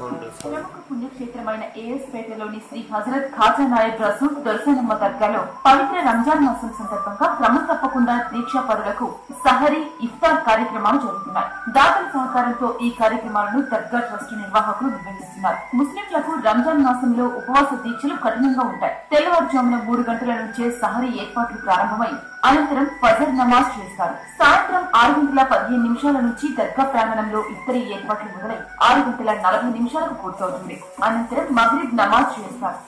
ప్రముఖ పుణ్యక్షేత్రమైన ఏఎస్పేటలోని శ్రీ హజరత్ ఖాజా నాయబ్ రసూల్ దొరసనమ్మ దర్గాలో పవిత్ర రంజాన్ మాసం సందర్భంగా క్రమం తప్పకుండా దీక్షాపరులకు సహరీ ఇఫ్తార్ కార్యక్రమాలు జరుగుతున్నాయి. దాతల సహకారంతో ఈ కార్యక్రమాలను దర్గా ట్రస్ట్ నిర్వాహకులు నిర్వహిస్తున్నారు. ముస్లింలకు రంజాన్ మాసంలో ఉపవాస దీక్షలు కఠినంగా ఉంటాయి. తెల్లవారుజామున 3 గంటల నుంచే సహరీ ఏర్పాట్లు ప్రారంభమై అనంతరం ఫజర్ నమాజ్ చేస్తారు. సాయంత్రం 6:15 నుంచి దర్గా ప్రాంగణంలో ఇఫ్తరీ ఏర్పాట్లు మొదలై 6:40 పూర్తవుతుంది. అనంతరం మగ్రిబ్ నమాజ్ చేస్తారు.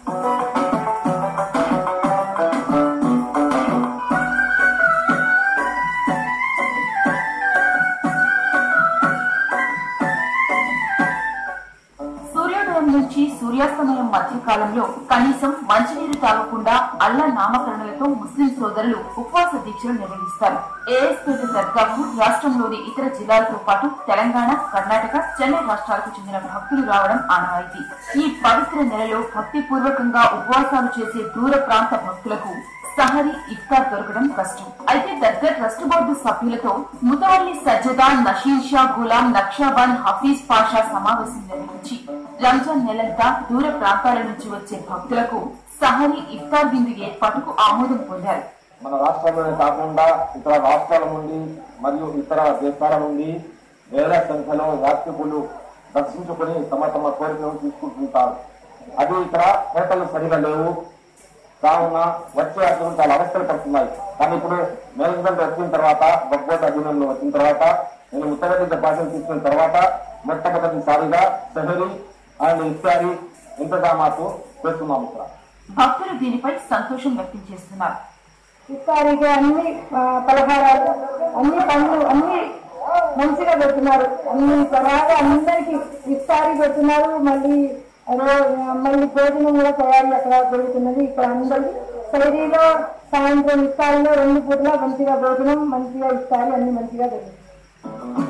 సూర్యోదయం నుంచి సూర్యాస్తమయం మధ్య కాలంలో కనీసం మంచినీరు తాగకుండా అల్లా నామకరణలతో ముస్లిం సోదరులు ఉపవాస దీక్షలు నిర్వహిస్తారు. ఏఎస్పేట దర్గాకు రాష్ట్రంలోని ఇతర జిల్లాలతో పాటు తెలంగాణ, కర్ణాటక, చెన్నై రాష్ట్రాలకు చెందిన భక్తులు రావడం ఆనవాయితీ. ఈ పవిత్ర నెలలో భక్తిపూర్వకంగా ఉపవాసాలు చేసే దూర ప్రాంత భక్తులకు సహరీ ఇఫ్తార్ దొరకడం కష్టం. అయితే దర్గా ట్రస్ట్ బోర్డు సభ్యులతో ముతవల్లి సజ్జదా, నషీర్ షా, గులాం నక్షాబాన్, హఫీజ్ పాషా సమావేశం నిర్వహించి రంజాన్ నెలంతా దూర ప్రాంతాల నుంచి వచ్చే భక్తులకు సహరీ ఇఫ్తార్ విందు ఏర్పాటుకు ఆమోదం పొందారు. మన రాష్ట్రంలోనే కాకుండా ఇతర రాష్ట్రాల నుండి మరియు ఇతర దేశాల నుండి వేల సంఖ్యలో యాత్రికులు దర్శించుకుని తమ తమ కోరికలను తీసుకుంటుంటారు. అది ఇక్కడ హోటళ్లు సరిగా లేవు కావున వచ్చే యాత్రికులు చాలా అవస్థలు పడుతున్నాయి. కానీ ఇప్పుడు మేనేజ్మెంట్ వచ్చిన తర్వాత, బొగ్గోట్ అధీనంలో వచ్చిన తర్వాత, నేను ఉత్తరప్రదేశ్ భాషను తీసుకున్న తర్వాత మొట్టమొదటిసారిగా సహరీ అండ్ ఇఫ్తారీ ఇంతజామాతు చేస్తున్నాం. ఇక్కడ భక్తులు దీనిపై సంతోషం వ్యక్తం చేస్తున్నారు. ఇఫ్తారీగా అన్ని పలహారాలు, అన్ని పండ్లు అన్ని మంచిగా పెడుతున్నారు. అన్ని బాగా అందరికి ఇఫ్తారీ పెడుతున్నారు. మళ్ళీ భోజనం కూడా తయారీ అక్కడ జరుగుతున్నది. ఇక్కడ అందరికి శైలిలో సాయంత్రం ఇఫ్తారీలో 2 పూటలా మంచిగా భోజనం, మంచిగా ఇఫ్తారీ అన్ని మంచిగా జరుగుతుంది.